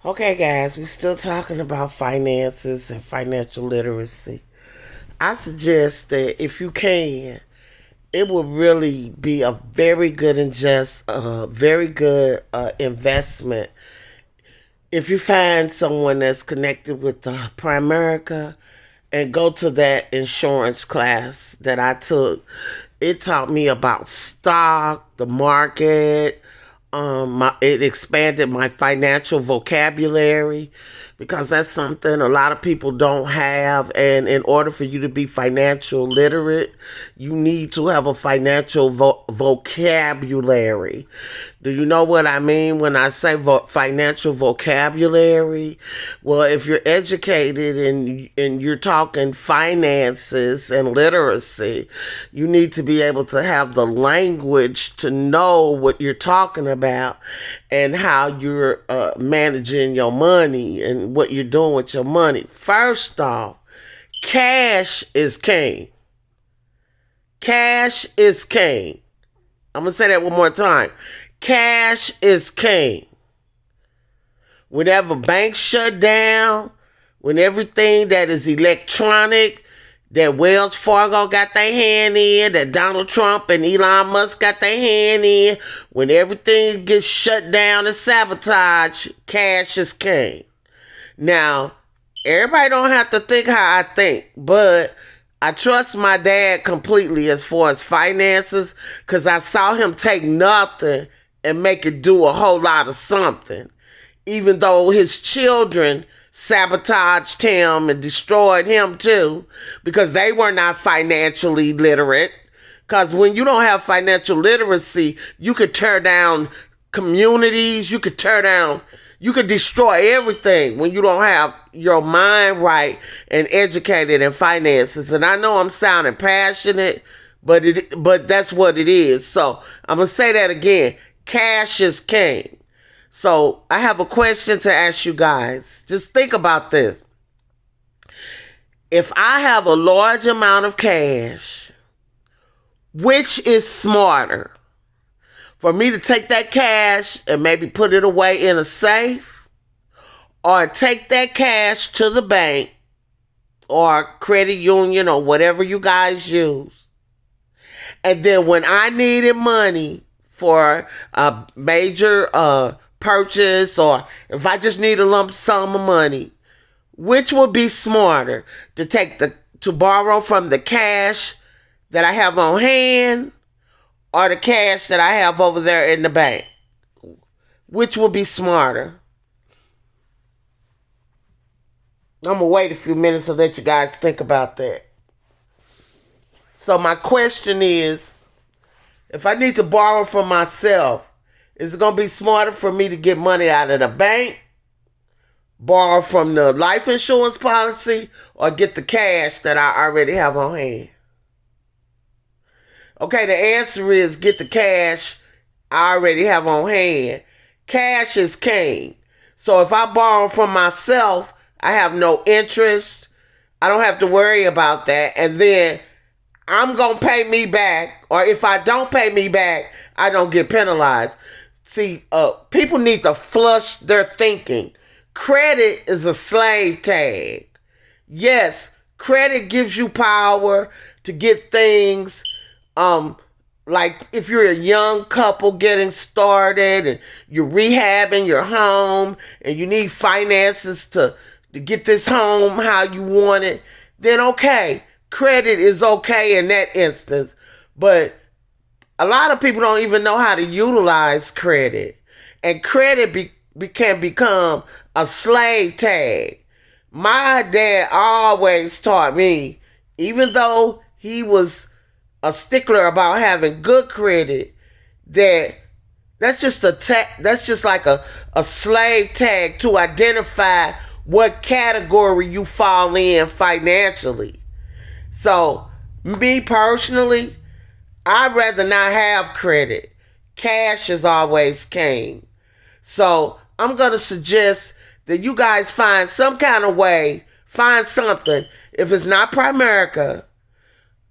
Okay, guys, we're still talking about finances and financial literacy. I suggest that if you can, it will really be a very good very good investment if you find someone that's connected with the Primerica and go to that insurance class that I took. It taught me about stock, the market. It expanded my financial vocabulary because that's something a lot of people don't have. And in order for you to be financial literate, you need to have a financial vocabulary. Do you know what I mean when I say financial vocabulary? Well, if you're educated and you're talking finances and literacy, you need to be able to have the language to know what you're talking about and how you're managing your money and what you're doing with your money. First off, cash is king. Cash is king. I'm going to say that one more time. Cash is king. Whenever banks shut down, when everything that is electronic, that Wells Fargo got their hand in, that Donald Trump and Elon Musk got their hand in, when everything gets shut down and sabotaged, cash is king. Now, everybody don't have to think how I think, but I trust my dad completely as far as finances because I saw him take nothing and make it do a whole lot of something. Even though his children sabotaged him and destroyed him too because they were not financially literate. Because when you don't have financial literacy, you could tear down communities, you could destroy everything when you don't have your mind right and educated in finances. And I know I'm sounding passionate, but that's what it is. So I'm going to say that again. Cash is king. So I have a question to ask you guys. Just think about this. If I have a large amount of cash, which is smarter? For me to take that cash and maybe put it away in a safe, or take that cash to the bank or credit union or whatever you guys use. And then when I needed money for a major purchase, or if I just need a lump sum of money, which would be smarter, to borrow from the cash that I have on hand or the cash that I have over there in the bank? Which would be smarter? I'm going to wait a few minutes to let you guys think about that. So my question is, if I need to borrow from myself, is it going to be smarter for me to get money out of the bank, borrow from the life insurance policy, or get the cash that I already have on hand? Okay, the answer is get the cash I already have on hand. Cash is king. So if I borrow from myself, I have no interest. I don't have to worry about that. And then I'm going to pay me back. Or if I don't pay me back, I don't get penalized. See, people need to flush their thinking. Credit is a slave tag. Yes, credit gives you power to get things, like if you're a young couple getting started and you're rehabbing your home and you need finances to get this home how you want it, then okay, credit is okay in that instance. But a lot of people don't even know how to utilize credit. And credit can become a slave tag. My dad always taught me, even though he was a stickler about having good credit, that's just like a slave tag to identify what category you fall in financially. So, me personally, I'd rather not have credit. Cash is always king. So, I'm going to suggest that you guys find some kind of way, find something. If it's not Primerica,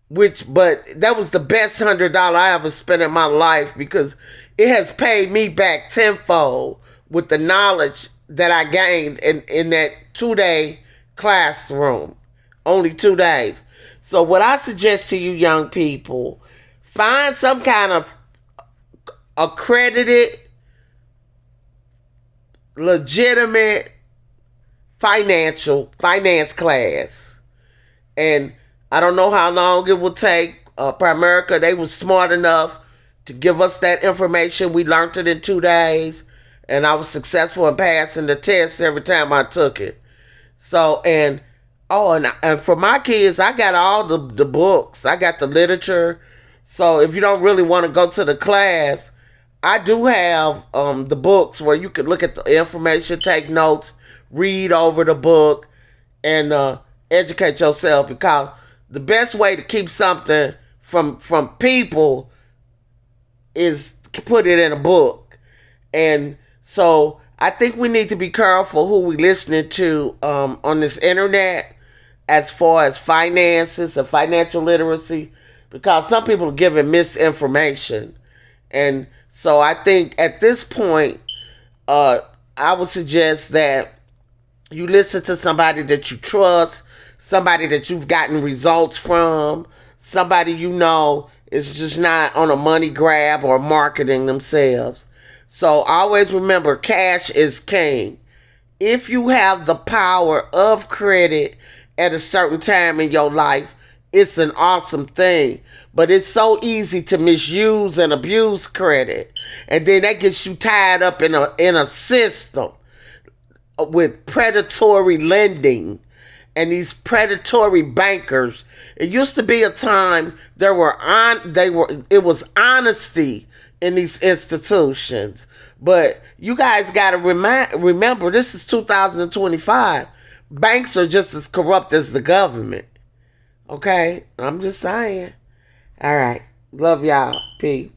but that was the best $100 I ever spent in my life because it has paid me back tenfold with the knowledge that I gained in that 2-day classroom. Only 2 days. So what I suggest to you young people, find some kind of accredited, legitimate finance class. And I don't know how long it will take. Primerica, they were smart enough to give us that information. We learned it in 2 days. And I was successful in passing the test every time I took it. So, and for my kids, I got all the books. I got the literature. So if you don't really want to go to the class, I do have the books where you could look at the information, take notes, read over the book, and educate yourself. Because the best way to keep something from people is to put it in a book. And so I think we need to be careful who we listening to on this internet as far as finances and financial literacy, because some people are giving misinformation. And so I think at this point, I would suggest that you listen to somebody that you trust, somebody that you've gotten results from, somebody you know is just not on a money grab or marketing themselves. So always remember, cash is king. If you have the power of credit at a certain time in your life, it's an awesome thing. But it's so easy to misuse and abuse credit. And then that gets you tied up in a system with predatory lending and these predatory bankers. It used to be a time it was honesty in these institutions. But you guys got to remember, this is 2025. Banks are just as corrupt as the government. Okay? I'm just saying. All right. Love y'all. Peace.